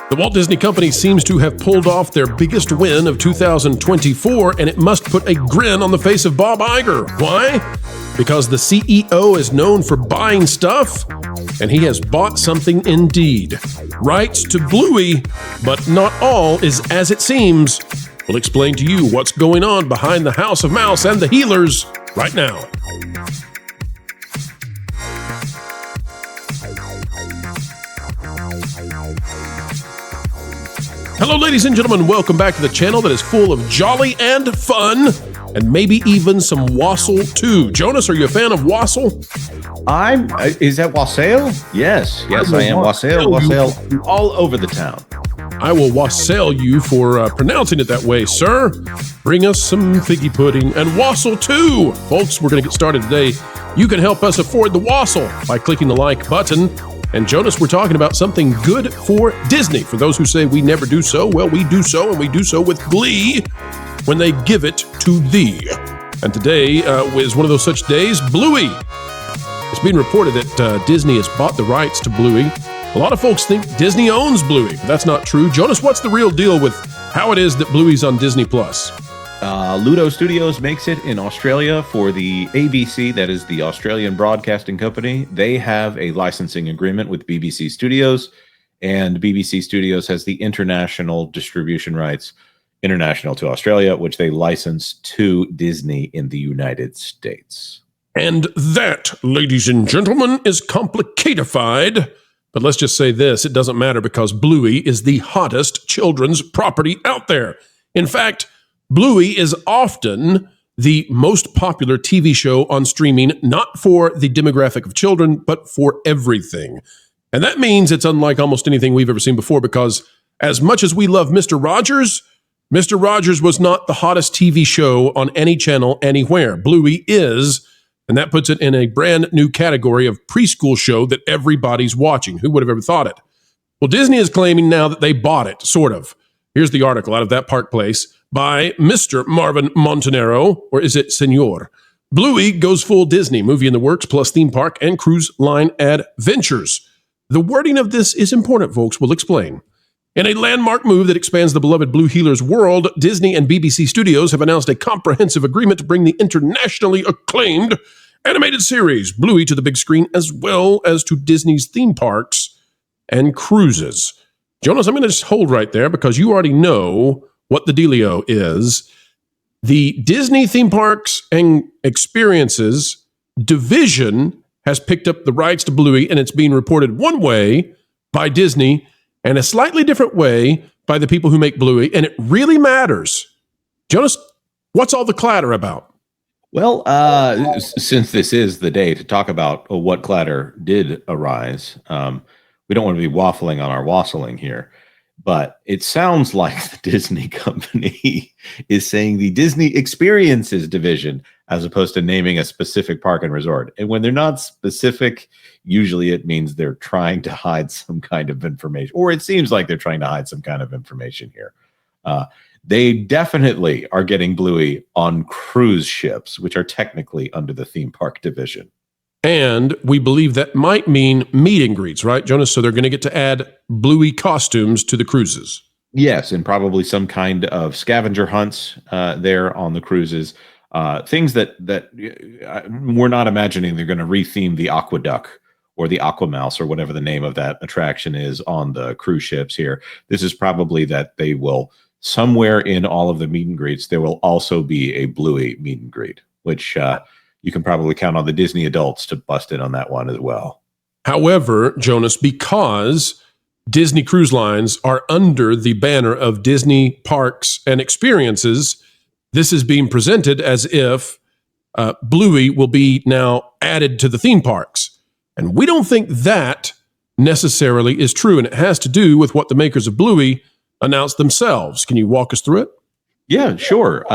The Walt Disney Company seems to have pulled off their biggest win of 2024, and it must put a grin on the face of Bob Iger. Why? Because the CEO is known for buying stuff, and he has bought something indeed. Rights to Bluey, but not all is as it seems. We'll explain to you what's going on behind the House of Mouse and the Healers right now. Hello, ladies and gentlemen. Welcome back to the channel that is full of jolly and fun, and maybe even some wassail too. Jonas, are you a fan of wassail? Is that wassail? Yes, I am. Wassail all over the town. I will wassail you for pronouncing it that way, sir. Bring us some figgy pudding and wassail too. Folks, we're going to get started today. You can help us afford the wassail by clicking the like button. And Jonas, we're talking about something good for Disney. For those who say we never do so, well, we do so, and we do so with glee when they give it to thee. And today is one of those such days, Bluey. It's being reported that Disney has bought the rights to Bluey. A lot of folks think Disney owns Bluey, but that's not true. Jonas, what's the real deal with how it is that Bluey's on Disney+? Ludo Studios makes it in Australia for the ABC, that is the Australian Broadcasting Company. They have a licensing agreement with BBC Studios, and BBC Studios has the international distribution rights, international to Australia, which they license to Disney in the United States. And that, ladies and gentlemen, is complicatified. But let's just say this, it doesn't matter because Bluey is the hottest children's property out there. In fact, Bluey is often the most popular TV show on streaming, not for the demographic of children, but for everything. And that means it's unlike almost anything we've ever seen before, because as much as we love Mr. Rogers was not the hottest TV show on any channel anywhere. Bluey is, and that puts it in a brand new category of preschool show that everybody's watching. Who would have ever thought it? Well, Disney is claiming now that they bought it, sort of. Here's the article out of That Park Place by Mr. Marvin Montanaro, or is it Senor? Bluey goes full Disney, movie in the works, plus theme park and cruise line adventures. The wording of this is important, folks. We'll explain. In a landmark move that expands the beloved Blue Healers world, Disney and BBC Studios have announced a comprehensive agreement to bring the internationally acclaimed animated series Bluey to the big screen, as well as to Disney's theme parks and cruises. Jonas, I'm going to just hold right there because you already know what the dealio is. The Disney theme parks and experiences division has picked up the rights to Bluey, and it's being reported one way by Disney and a slightly different way by the people who make Bluey, and it really matters. Jonas, what's all the clatter about? Well, since this is the day to talk about what clatter did arise, we don't want to be waffling on our wassailing here. But it sounds like the Disney company is saying the Disney Experiences division, as opposed to naming a specific park and resort. And when they're not specific, usually it means they're trying to hide some kind of information, or it seems like they're trying to hide some kind of information here. They definitely are getting Bluey on cruise ships, which are technically under the theme park division. And we believe that might mean meet and greets, right, Jonas? So they're going to get to add Bluey costumes to the cruises. Yes, and probably some kind of scavenger hunts there on the cruises. Things that we're not imagining they're going to retheme the Aqueduct or the Aquamouse or whatever the name of that attraction is on the cruise ships here. This is probably that they will, somewhere in all of the meet and greets, there will also be a Bluey meet and greet, which you can probably count on the Disney adults to bust in on that one as well. However, Jonas, because Disney Cruise Lines are under the banner of Disney Parks and Experiences, this is being presented as if Bluey will be now added to the theme parks. And we don't think that necessarily is true, and it has to do with what the makers of Bluey announced themselves. Can you walk us through it? Yeah, sure.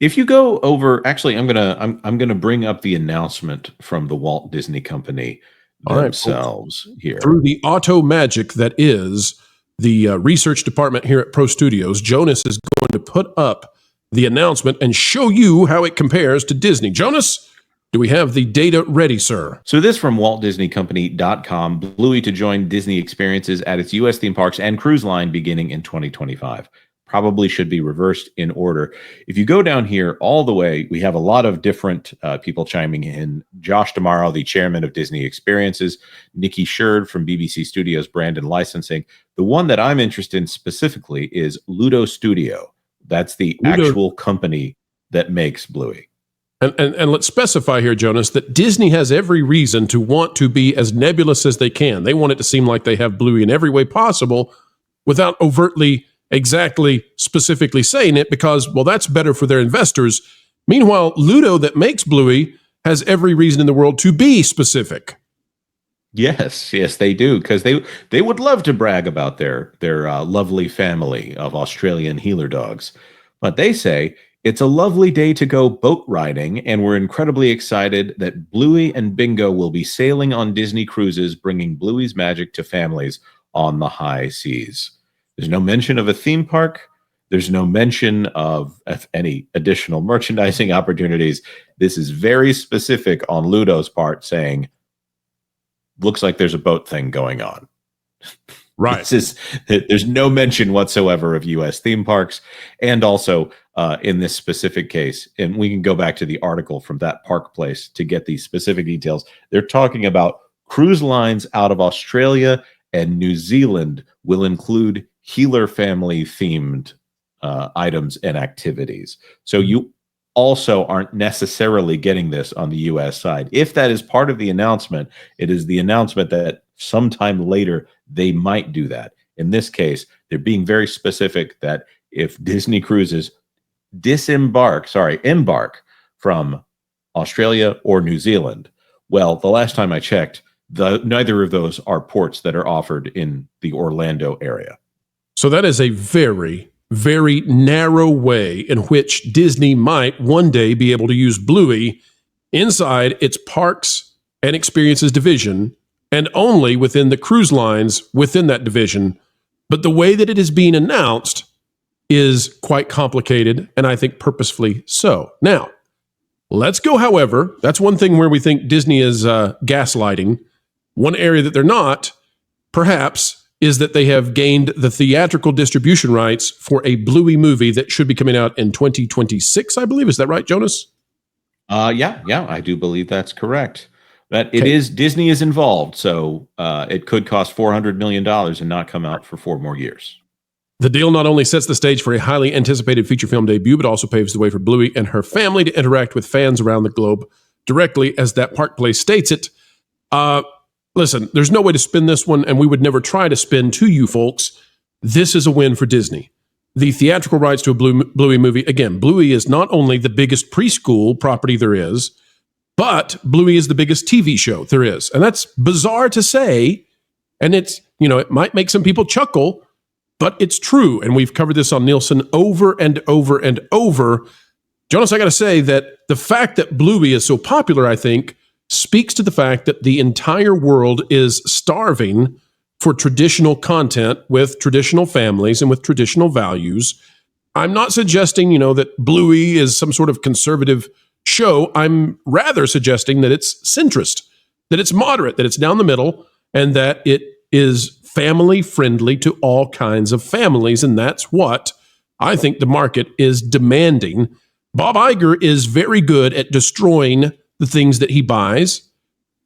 If you go over, actually, I'm gonna bring up the announcement from the Walt Disney Company themselves here. Through the auto magic that is the research department here at Pro Studios, Jonas is going to put up the announcement and show you how it compares to Disney. Jonas, Do we have the data ready, sir? So this from WaltDisneyCompany.com, Bluey to join Disney experiences at its U.S. theme parks and cruise line beginning in 2025. Probably should be reversed in order. If you go down here all the way, we have a lot of different people chiming in. Josh Damaro, the chairman of Disney Experiences, Nikki Sherd from BBC Studios Brand and Licensing. The one that I'm interested in specifically is Ludo Studio. That's the actual company that makes Bluey. And let's specify here, Jonas, that Disney has every reason to want to be as nebulous as they can. They want it to seem like they have Bluey in every way possible without overtly, exactly, specifically saying it because, well, that's better for their investors. Meanwhile, Ludo that makes Bluey has every reason in the world to be specific. Yes, they do, because they would love to brag about their lovely family of Australian healer dogs. But they say, it's a lovely day to go boat riding, and we're incredibly excited that Bluey and Bingo will be sailing on Disney cruises, bringing Bluey's magic to families on the high seas. There's no mention of a theme park. There's no mention of any additional merchandising opportunities. This is very specific on Ludo's part, saying, looks like there's a boat thing going on. Right. There's no mention whatsoever of U.S. theme parks. And also in this specific case, and we can go back to the article from that park place to get these specific details. They're talking about cruise lines out of Australia and New Zealand will include healer family themed items and activities. So you also aren't necessarily getting this on the U.S. side. If that is part of the announcement, it is the announcement that sometime later they might do that. In this case, they're being very specific that if Disney Cruises embark from Australia or New Zealand, well, the last time I checked, neither of those are ports that are offered in the Orlando area. So that is a very, very narrow way in which Disney might one day be able to use Bluey inside its parks and experiences division, and only within the cruise lines within that division. But the way that it is being announced is quite complicated, and I think purposefully so. Now, let's go, however, that's one thing where we think Disney is gaslighting. One area that they're not, perhaps, is that they have gained the theatrical distribution rights for a Bluey movie that should be coming out in 2026, I believe. Is that right, Jonas? Yeah, I do believe that's correct. But it is Disney is involved, so it could cost $400 million and not come out for 4 more years. The deal not only sets the stage for a highly anticipated feature film debut, but also paves the way for Bluey and her family to interact with fans around the globe directly, as that park place states it. Listen, there's no way to spin this one, and we would never try to spin to you folks. This is a win for Disney. The theatrical rights to a Bluey movie, again, Bluey is not only the biggest preschool property there is, but Bluey is the biggest TV show there is. And that's bizarre to say, and it's, it might make some people chuckle, but it's true. And we've covered this on Nielsen over and over and over. Jonas, I got to say that the fact that Bluey is so popular, I think, speaks to the fact that the entire world is starving for traditional content with traditional families and with traditional values. I'm not suggesting, that Bluey is some sort of conservative show. I'm rather suggesting that it's centrist, that it's moderate, that it's down the middle, and that it is family friendly to all kinds of families. And that's what I think the market is demanding. Bob Iger is very good at destroying the things that he buys,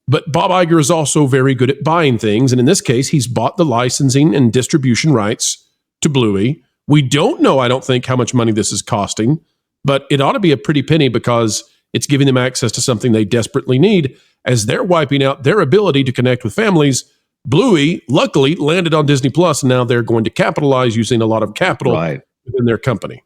but Bob Iger is also very good at buying things. And in this case, he's bought the licensing and distribution rights to Bluey. We don't know, I don't think, how much money this is costing, but it ought to be a pretty penny because it's giving them access to something they desperately need as they're wiping out their ability to connect with families. Bluey, luckily, landed on Disney Plus, and now they're going to capitalize using a lot of capital within their company.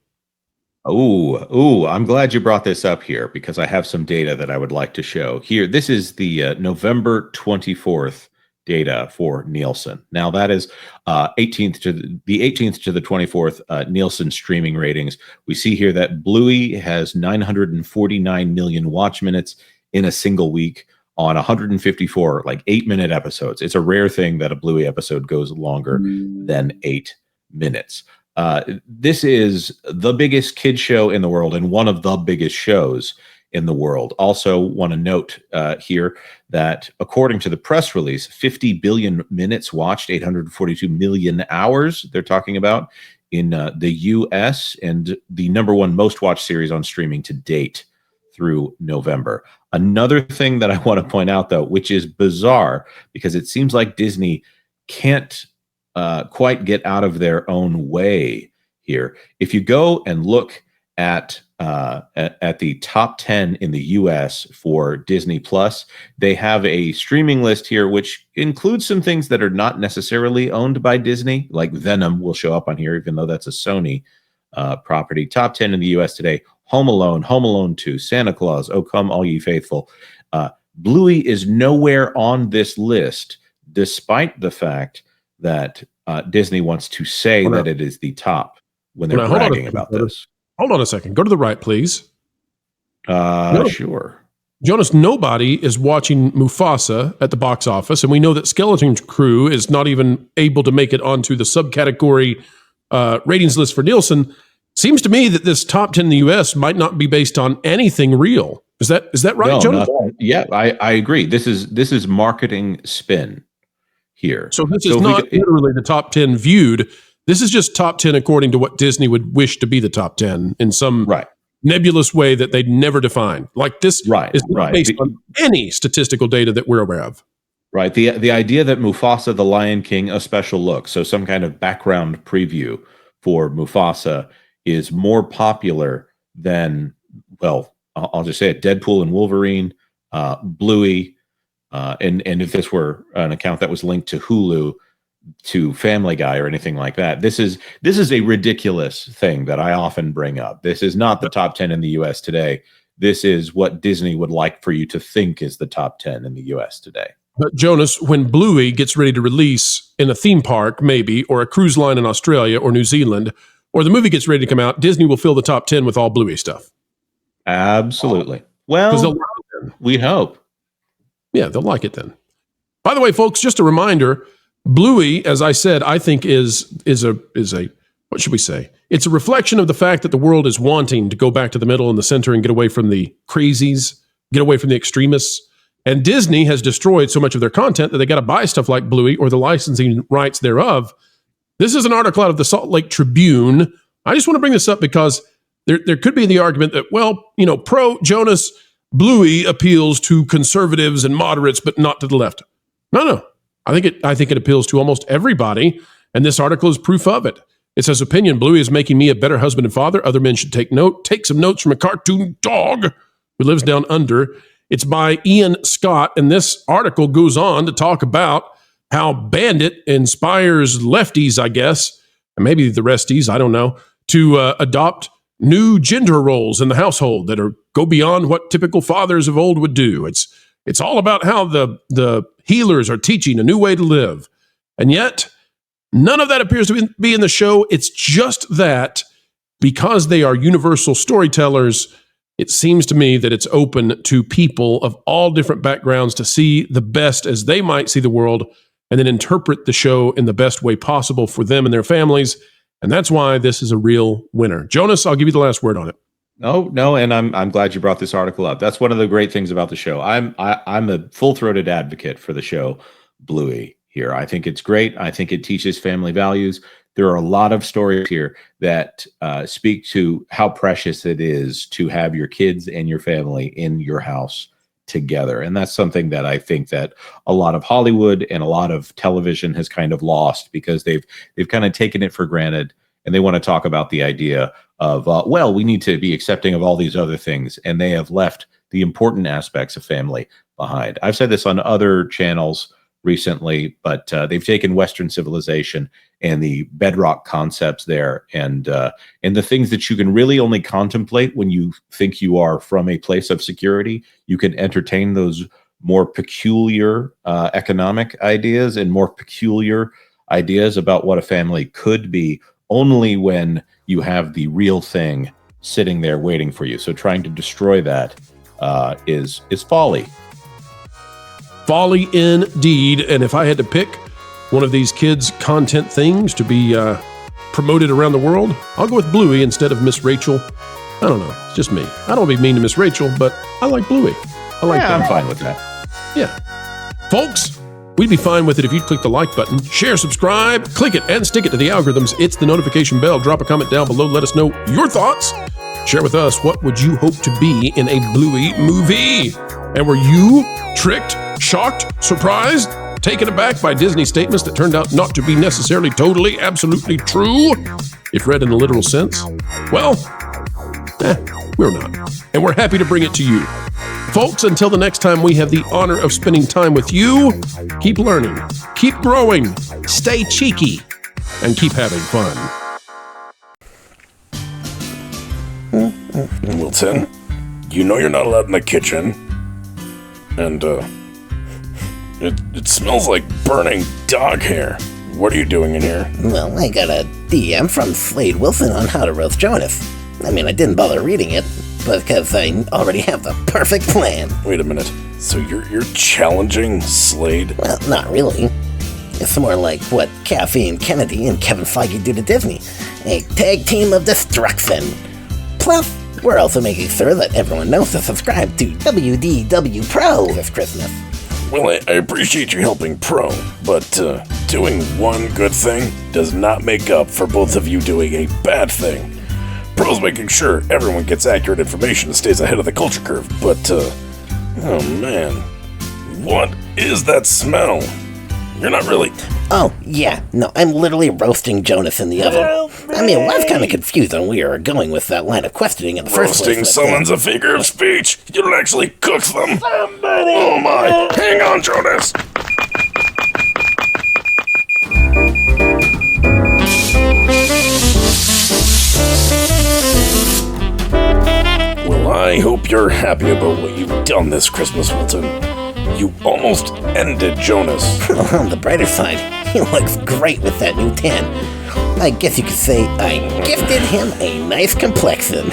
Oh, I'm glad you brought this up here because I have some data that I would like to show here. This is the November 24th data for Nielsen. Now that is 18th to the 24th Nielsen streaming ratings. We see here that Bluey has 949 million watch minutes in a single week on 154 8-minute episodes. It's a rare thing that a Bluey episode goes longer than 8 minutes. This is the biggest kid show in the world and one of the biggest shows in the world. Also want to note here that according to the press release, 50 billion minutes watched, 842 million hours they're talking about in the US, and the #1 most watched series on streaming to date through November. Another thing that I want to point out, though, which is bizarre because it seems like Disney can't quite get out of their own way here. If you go and look at the top 10 in the US for Disney Plus, they have a streaming list here which includes some things that are not necessarily owned by Disney, like Venom will show up on here, even though that's a Sony property. Top 10 in the US today: Home Alone, Home Alone 2, Santa Claus, Oh Come All Ye Faithful. Bluey is nowhere on this list, despite the fact that Disney wants to say that it is the top when they're bragging about this. Hold on a second. Go to the right, please. Sure. Jonas, nobody is watching Mufasa at the box office, and we know that Skeleton Crew is not even able to make it onto the subcategory ratings list for Nielsen. Seems to me that this top 10 in the U.S. might not be based on anything real. Is that right, no, Jonas? Yeah, I agree. This is marketing spin here. So this is not literally the top 10 viewed. This is just top 10 according to what Disney would wish to be the top 10 in some nebulous way that they'd never define. Like this is not based on any statistical data that we're aware of. Right. The idea that Mufasa, the Lion King, a special look, so some kind of background preview for Mufasa, is more popular than, well, I'll just say it, Deadpool and Wolverine, Bluey, and if this were an account that was linked to Hulu, to Family Guy or anything like that. This is a ridiculous thing that I often bring up. This is not the top 10 in the US today. This is what Disney would like for you to think is the top 10 in the US today. But Jonas, when Bluey gets ready to release in a theme park, maybe, or a cruise line in Australia or New Zealand, or the movie gets ready to come out, Disney will fill the top 10 with all Bluey stuff. Absolutely. Well, we hope. Yeah, they'll like it then. By the way, folks, just a reminder, Bluey, as I said, I think is a what should we say? It's a reflection of the fact that the world is wanting to go back to the middle and the center and get away from the crazies, get away from the extremists. And Disney has destroyed so much of their content that they got to buy stuff like Bluey or the licensing rights thereof. This is an article out of the Salt Lake Tribune. I just want to bring this up because there could be the argument that, well, pro-Jonas Bluey appeals to conservatives and moderates, but not to the left. No. I think it appeals to almost everybody, and this article is proof of it. It says, opinion, Bluey is making me a better husband and father. Other men should take some notes from a cartoon dog who lives down under. It's by Ian Scott, and this article goes on to talk about how Bandit inspires lefties, I guess, and maybe the resties, I don't know, to adopt new gender roles in the household that go beyond what typical fathers of old would do. It's all about how the healers are teaching a new way to live. And yet, none of that appears to be in the show. It's just that because they are universal storytellers, it seems to me that it's open to people of all different backgrounds to see the best as they might see the world and then interpret the show in the best way possible for them and their families. And that's why this is a real winner. Jonas, I'll give you the last word on it. No, and I'm glad you brought this article up. That's one of the great things about the show. I'm a full-throated advocate for the show Bluey here. I think it's great. I think it teaches family values. There are a lot of stories here that speak to how precious it is to have your kids and your family in your house together. And that's something that I think that a lot of Hollywood and a lot of television has kind of lost because they've kind of taken it for granted. And they want to talk about the idea of, we need to be accepting of all these other things. And they have left the important aspects of family behind. I've said this on other channels recently, but they've taken Western civilization and the bedrock concepts there and the things that you can really only contemplate when you think you are from a place of security. You can entertain those more peculiar economic ideas and more peculiar ideas about what a family could be only when you have the real thing sitting there waiting for you. So trying to destroy that is folly. Folly indeed. And if I had to pick one of these kids' content things to be promoted around the world, I'll go with Bluey instead of Miss Rachel I don't know. It's just me. I don't want to be mean to Miss Rachel, but I like Bluey. I like Yeah, that. I'm fine with that. Yeah. Folks, we'd be fine with it if you'd click the like button, share, subscribe, click it, and stick it to the algorithms. It's the notification bell. Drop a comment down below. Let us know your thoughts. Share with us, what would you hope to be in a Bluey movie? And were you tricked, shocked, surprised, taken aback by Disney statements that turned out not to be necessarily totally, absolutely true, if read in the literal sense? Well, we're not. And we're happy to bring it to you. Folks, until the next time we have the honor of spending time with you, keep learning, keep growing, stay cheeky, and keep having fun. Wilton, you know you're not allowed in the kitchen. And, it smells like burning dog hair. What are you doing in here? Well, I got a DM from Slade Wilson on how to roast Jonas. I mean, I didn't bother reading it, because I already have the perfect plan. Wait a minute. So you're challenging Slade? Well, not really. It's more like what Caffeine Kennedy and Kevin Feige do to Disney. A tag team of destruction. Plus, we're also making sure that everyone knows to subscribe to WDW Pro this Christmas. Well, I appreciate you helping Pro, but doing one good thing does not make up for both of you doing a bad thing. Pro's making sure everyone gets accurate information and stays ahead of the culture curve, but, oh man, what is that smell? You're not really... Oh, yeah, no, I'm literally roasting Jonas in the oven. I mean, it was kind of confusing where we were going with that line of questioning in the first place. Roasting someone's a figure of speech. You don't actually cook them. Oh my, hang on, Jonas. Well, I hope you're happy about what you've done this Christmas, Wilton. You almost ended Jonas. On the brighter side, he looks great with that new tan. I guess you could say I gifted him a nice complexion.